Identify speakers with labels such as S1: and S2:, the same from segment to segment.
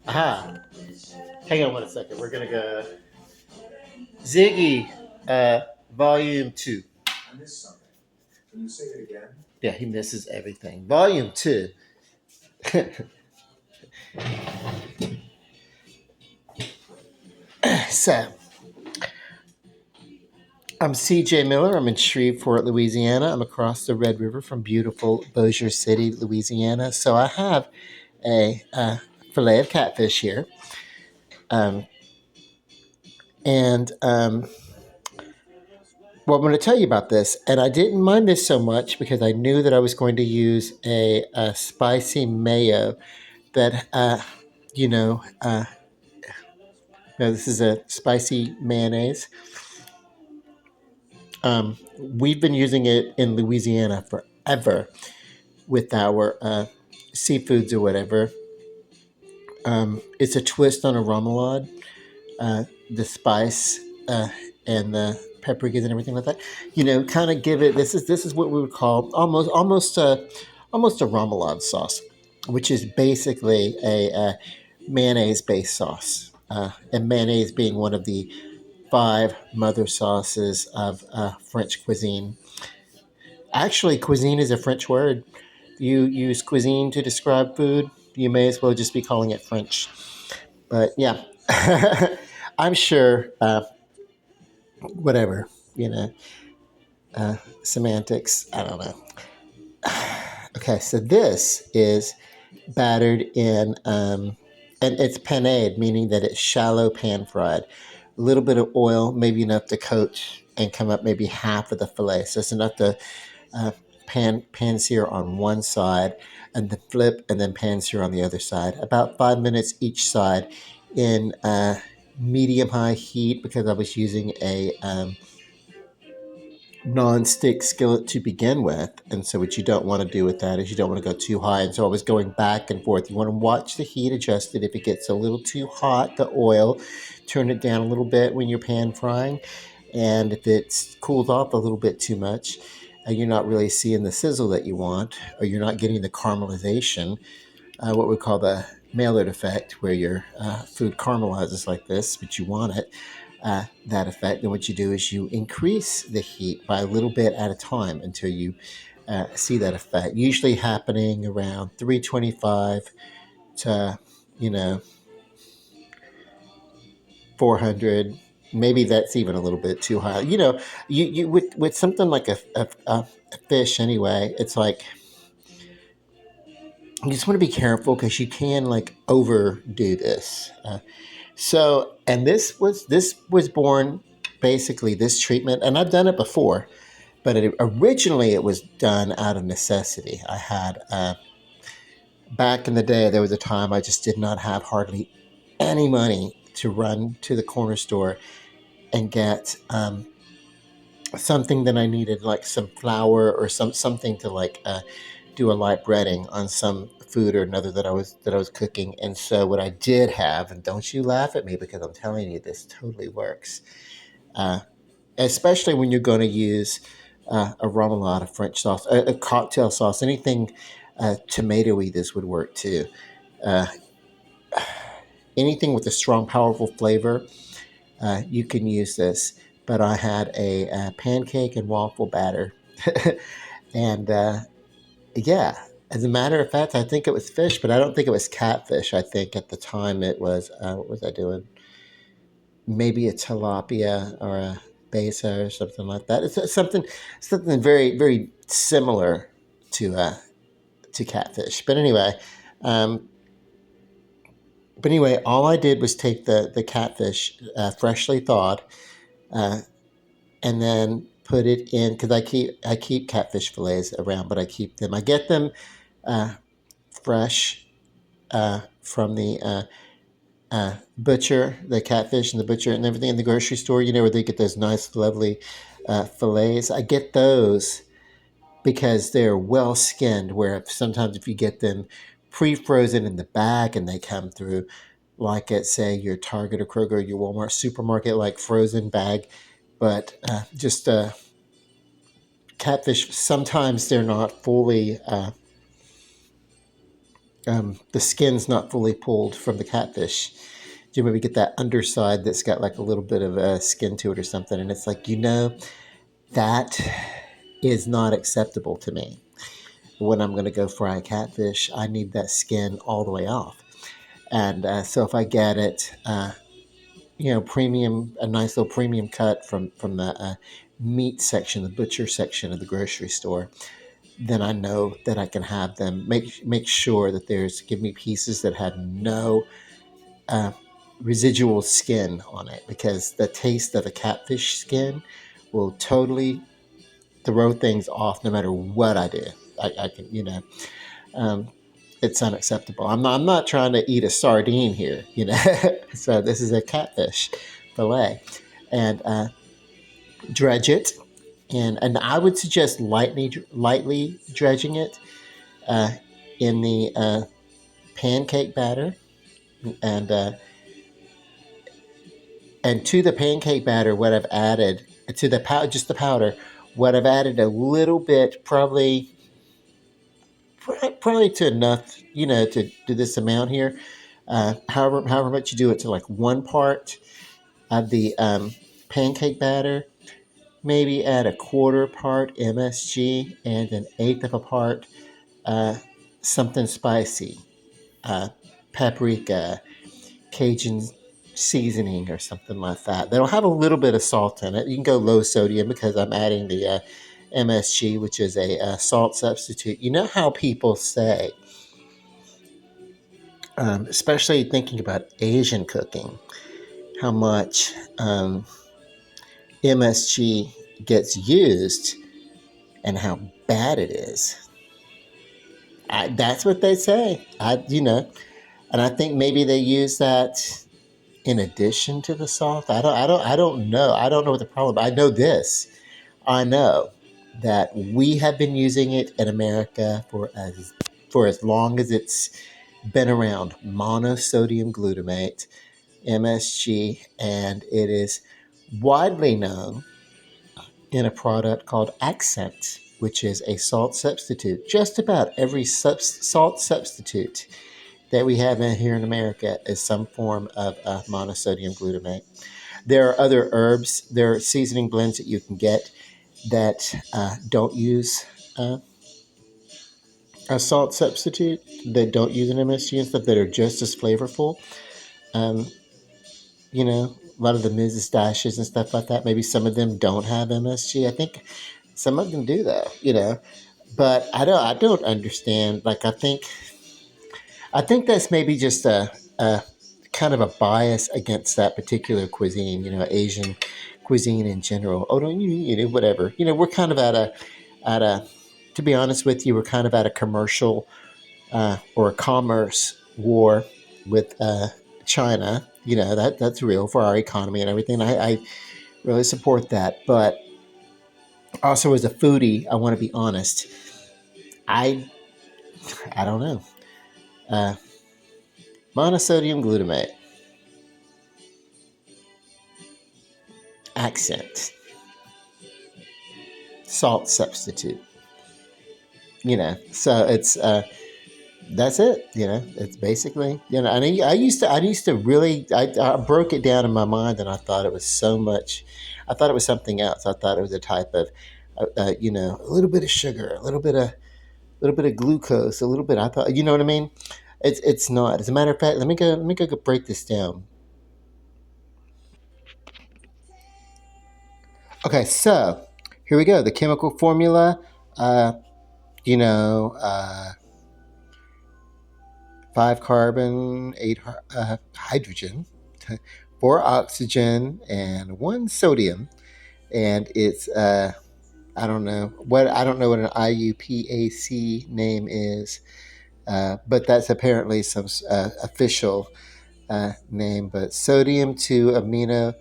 S1: Aha. Hang on 1 second. We're gonna go Ziggy, uh, Volume Two. I missed something. Can you say it again? Yeah, he misses everything. Volume Two. So, I'm CJ Miller. I'm in Shreveport, Louisiana. I'm across the Red River from beautiful Bossier City, Louisiana. So I have a fillet of catfish here, um, and well, I'm going to tell you about this, and I didn't mind this so much because I knew that I was going to use a spicy mayo that, you know, no, this is a spicy mayonnaise. We've been using it in Louisiana forever with our seafoods or whatever. It's a twist on a remoulade. The spice and the paprikas and everything like that. Kind of give it. This is what we would call almost a remoulade sauce, which is basically a mayonnaise based sauce. And mayonnaise being one of the five mother sauces of French cuisine. Actually, cuisine is a French word. You use cuisine to describe food, you may as well just be calling it French. But yeah, I'm sure, whatever, you know, semantics, I don't know. Okay, so this is battered in, and it's panade, meaning that it's shallow pan fried. A little bit of oil, maybe enough to coat and come up maybe half of the fillet. So it's enough to pan sear on one side and then flip and then pan sear on the other side. About 5 minutes each side in medium high heat because I was using a non-stick skillet to begin with. And so what you don't want to do with that is you don't want to go too high. And so I was going back and forth. You want to watch the heat adjust it. If it gets a little too hot, the oil, turn it down a little bit when you're pan frying. And if it's cooled off a little bit too much, you're not really seeing the sizzle that you want, or you're not getting the caramelization, what we call the Maillard effect, where your food caramelizes like this, but you want it, that effect. Then what you do is you increase the heat by a little bit at a time until you see that effect, usually happening around 325 to, you know, 400. Maybe that's even a little bit too high. You with something like a fish anyway. It's like you just want to be careful because you can like overdo this. And this was born basically this treatment, and I've done it before, but originally it was done out of necessity. I had back in the day there was a time I just did not have hardly any money to run to the corner store and get something that I needed, like some flour or something to like do a light breading on some food or another that I was cooking. And so what I did have, and don't you laugh at me because I'm telling you this totally works, uh, especially when you're going to use a remoulade, a French sauce, a cocktail sauce, anything tomatoey. This would work too. Uh, Anything with a strong, powerful flavor, you can use this. But I had a pancake and waffle batter, and yeah. As a matter of fact, I think it was fish, but I don't think it was catfish. I think at the time it was, what was I doing? Maybe a tilapia or a besa or something like that. It's something very very similar to catfish. Um, but anyway, all I did was take the catfish, freshly thawed, uh, and then put it in because I keep catfish fillets around, but I get them uh, fresh from the butcher, the catfish and the butcher and everything in the grocery store, where they get those nice, lovely fillets. I get those because they're well skinned, where sometimes if you get them pre frozen in the bag and they come through, like at, say, your Target or Kroger or your Walmart supermarket, like frozen bag, but just catfish, sometimes they're not fully the skin's not fully pulled from the catfish. Do you maybe get that underside that's got like a little bit of skin to it or something? And it's like, that is not acceptable to me. When I'm going to go fry a catfish, I need that skin all the way off. And so if I get it, premium, a nice little premium cut from the meat section, the butcher section of the grocery store, then I know that I can have them. Make sure that give me pieces that have no uh, residual skin on it, because the taste of a catfish skin will totally throw things off no matter what I do. I can, um, it's unacceptable. I'm not trying to eat a sardine here, So this is a catfish fillet, and dredge it, and I would suggest lightly dredging it uh, in the pancake batter, and to the pancake batter, what I've added to just the powder, what I've added a little bit, probably to enough, to do this amount here. However much you do it, to like 1 part of the pancake batter, maybe add a 1/4 part MSG and an eighth of a part uh, something spicy, uh, paprika, Cajun seasoning, or something like that. That'll have a little bit of salt in it. You can go low sodium because I'm adding the MSG, which is a salt substitute. You know how people say, especially thinking about Asian cooking, how much MSG gets used and how bad it is. That's what they say. And I think maybe they use that in addition to the salt. I don't know. I don't know what the problem. I know this. I know that we have been using it in America for as long as it's been around. Monosodium glutamate, MSG, and it is widely known in a product called Accent, which is a salt substitute. Just about every salt substitute that we have here in America is some form of monosodium glutamate. There are other herbs, there are seasoning blends that you can get that don't use a salt substitute, that don't use an MSG and stuff, that are just as flavorful. Um, a lot of the Mrs. Dashes and stuff like that, maybe some of them don't have MSG. I think some of them do, though, But I don't understand. Like, I think that's maybe just a kind of a bias against that particular cuisine, Asian cuisine in general. Oh, don't whatever. We're kind of at a, to be honest with you, we're kind of at a commercial or a commerce war with China. That's real for our economy and everything. I really support that. But also, as a foodie, I want to be honest. I I don't know. Uh, Monosodium glutamate, Accent, salt substitute. So it's that's it. It's basically, And I used to really, I broke it down in my mind, and I thought it was so much. I thought it was something else. I thought it was a type of, a little bit of sugar, a little bit of glucose, a little bit. I thought, you know what I mean. It's not. As a matter of fact, let me go break this down. Okay, so here we go. The chemical formula. Uh, you know, uh, 5 carbon, eight hydrogen, 4 oxygen, and 1 sodium. And it's I don't know what an IUPAC name is, but that's apparently some official name. But sodium to amino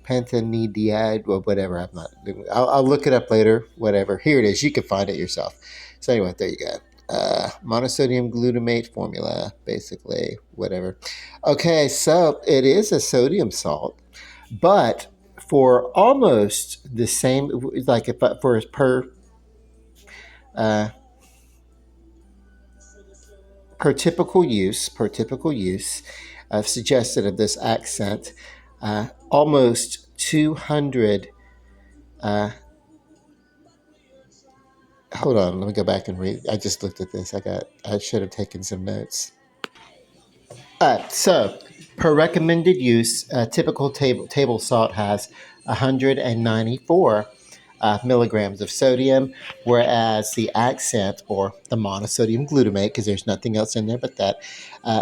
S1: pentanediide, or whatever. I'll look it up later. Whatever. Here it is. You can find it yourself. So anyway, there you go. Monosodium glutamate formula, basically. Whatever. Okay, so it is a sodium salt, but for almost the same, like if per per typical use, suggested of this accent, almost 200. Uh, Hold on, let me go back and read. I just looked at this. I should have taken some notes. So, per recommended use, typical table salt has 194 milligrams of sodium, whereas the accent or the monosodium glutamate, because there's nothing else in there but that,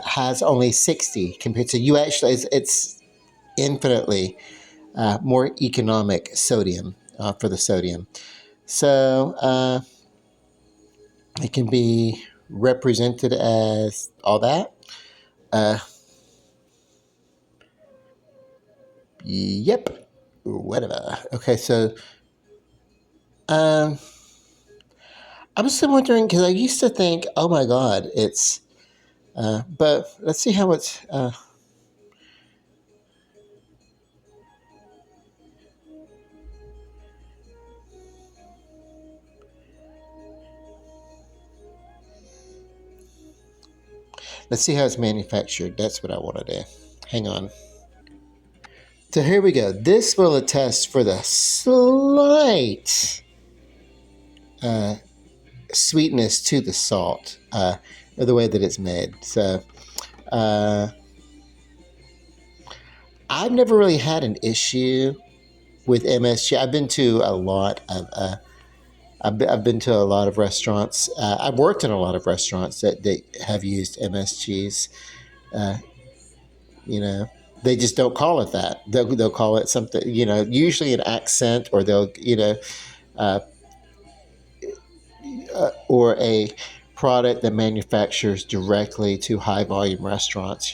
S1: has only 60 compared to you. Actually, it's infinitely more economic sodium for the sodium. So it can be represented as all that. Uh, Yep. Whatever. Okay, so um, I'm still wondering because I used to think, oh my God, it's. But let's see how it's. Let's see how it's manufactured. That's what I want to do. Hang on. So here we go. This will attest for the slight uh, sweetness to the salt, or the way that it's made. So uh, I've never really had an issue with MSG. I've been to a lot of. I've been to a lot of restaurants. I've worked in a lot of restaurants that have used MSGs. Uh, you know, they just don't call it that. They'll call it something. Usually an accent, or they'll uh, or a product that manufactures directly to high volume restaurants.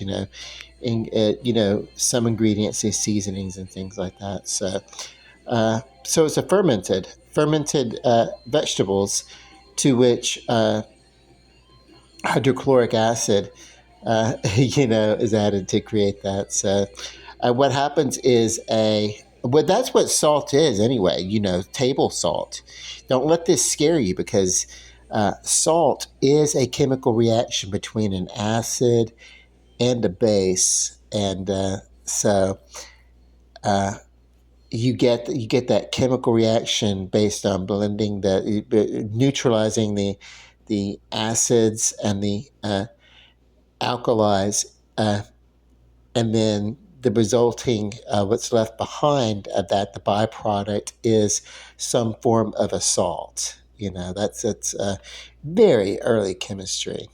S1: Some ingredients, say seasonings and things like that. So it's a fermented vegetables to which hydrochloric acid, is added to create that. So what happens is that's what salt is anyway. Table salt. Don't let this scare you because salt is a chemical reaction between an acid and a base, and so. You get that chemical reaction based on blending neutralizing the acids and the alkalis, and then the resulting what's left behind of that, the byproduct is some form of a salt. That's very early chemistry.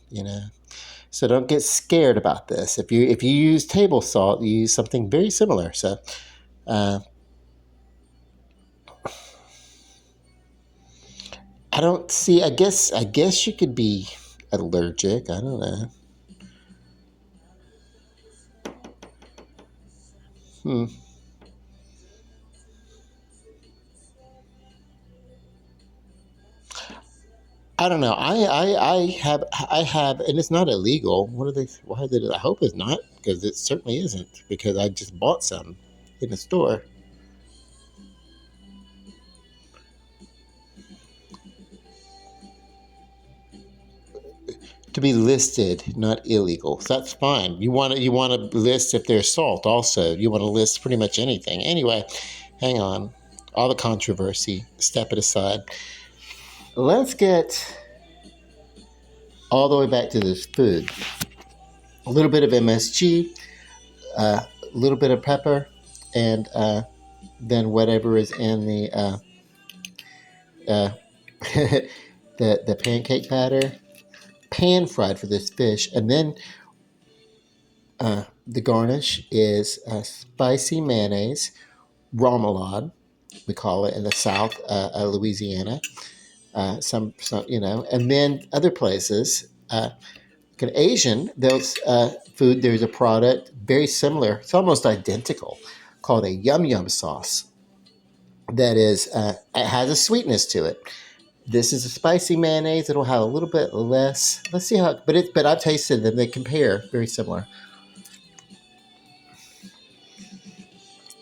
S1: So don't get scared about this. If you use table salt, you use something very similar. So I don't see. I guess you could be allergic. I don't know. Hmm. I don't know. I have, and it's not illegal. What are they? Why did it? I hope it's not, because it certainly isn't. Because I just bought some in the store to be listed, not illegal. So that's fine. You want to list if there's salt. Also, you want to list pretty much anything. Anyway, hang on. All the controversy, step it aside. Let's get all the way back to this food. A little bit of MSG, a little bit of pepper, and then whatever is in uh, the pancake batter, pan fried for this fish, and then the garnish is spicy mayonnaise, remoulade, we call it in the South, Louisiana. And then other places. An Asian, there's a product very similar. It's almost identical, called a yum yum sauce. That is, it has a sweetness to it. This is a spicy mayonnaise. It'll have a little bit less. Let's see how. But I've tasted them. They compare very similar,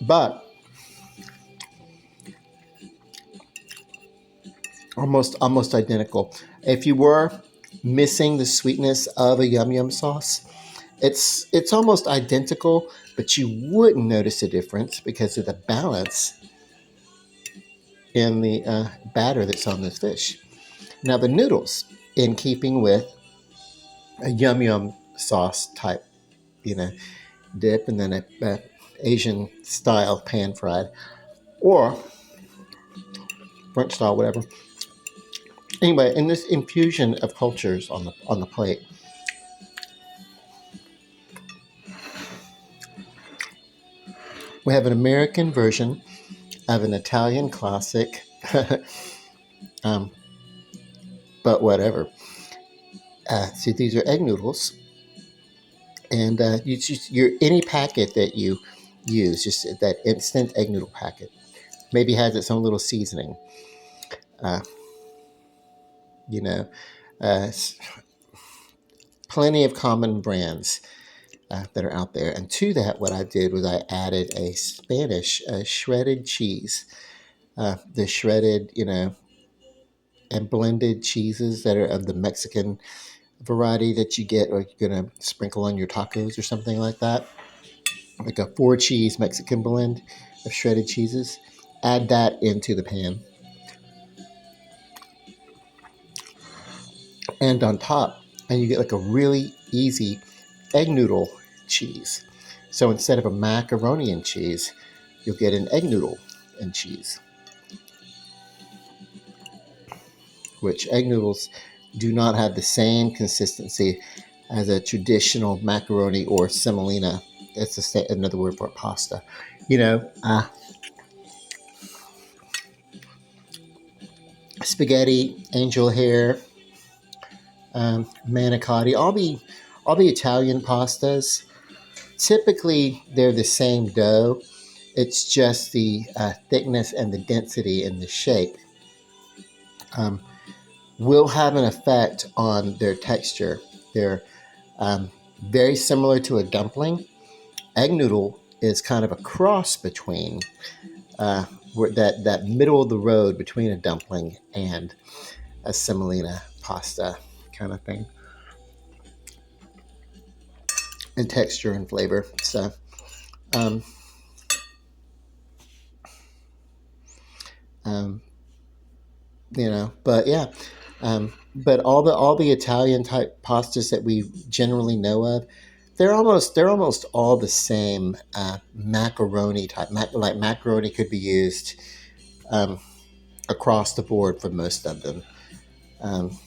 S1: but almost identical. If you were missing the sweetness of a yum yum sauce. It's almost identical, but you wouldn't notice a difference because of the balance in the batter that's on this fish. Now the noodles, in keeping with a yum yum sauce type, you know, dip, and then a Asian style pan fried or French style, whatever. Anyway, in this infusion of cultures on the plate, we have an American version of an Italian classic, um, but whatever. See, these are egg noodles, and your any packet that you use, just that instant egg noodle packet, maybe has its own little seasoning. Uh, you know, uh, plenty of common brands that are out there. And to that, what I did was I added a Spanish shredded cheese, the shredded, and blended cheeses that are of the Mexican variety that you get, or you're gonna sprinkle on your tacos or something like that, like a 4 cheese Mexican blend of shredded cheeses. Add that into the pan, and on top, and you get like a really easy egg noodle cheese. So instead of a macaroni and cheese, you'll get an egg noodle and cheese, which egg noodles do not have the same consistency as a traditional macaroni or semolina. That's another word for pasta. You know, spaghetti, angel hair, manicotti, all the Italian pastas. Typically, they're the same dough. It's just the thickness and the density and the shape um, will have an effect on their texture. They're very similar to a dumpling. Egg noodle is kind of a cross between that middle of the road between a dumpling and a semolina pasta kind of thing, in texture and flavor. So, um, um, but yeah, but all the Italian type pastas that we generally know of, they're almost all the same macaroni type. Like macaroni could be used um, across the board for most of them. Um,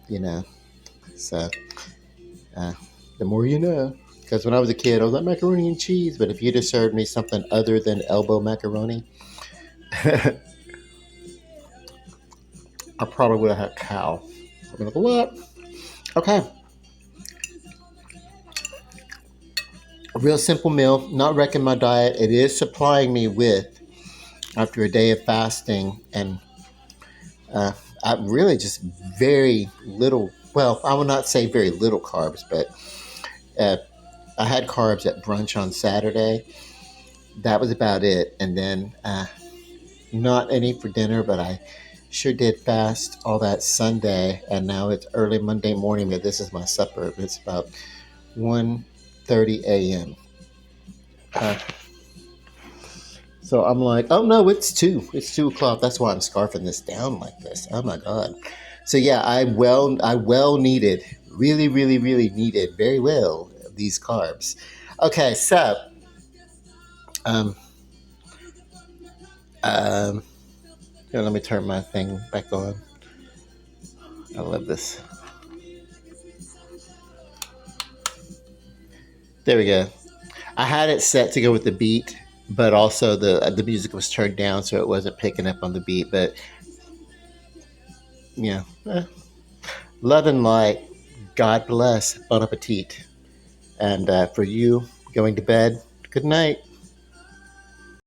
S1: you know, so uh, the more you know. Because when I was a kid, I was like macaroni and cheese. But if you'd have served me something other than elbow macaroni, I probably would have had cow. I'd be like, what? Okay. A real simple meal, not wrecking my diet. It is supplying me with, after a day of fasting, and uh, I really just very little, well, I will not say very little carbs, but uh, I had carbs at brunch on Saturday. That was about it. And then not any for dinner, but I sure did fast all that Sunday. And now it's early Monday morning, but this is my supper. It's about 1:30 a.m. So I'm like, oh no, it's 2. It's 2 o'clock. That's why I'm scarfing this down like this. Oh my God. So yeah, I well needed, really, really, really needed very well these carbs. Okay, so um um here, let me turn my thing back on. I love this. There we go. I had it set to go with the beat, but also the music was turned down so it wasn't picking up on the beat. But yeah, love and light. God bless. Bon appetit. And for you going to bed, good night.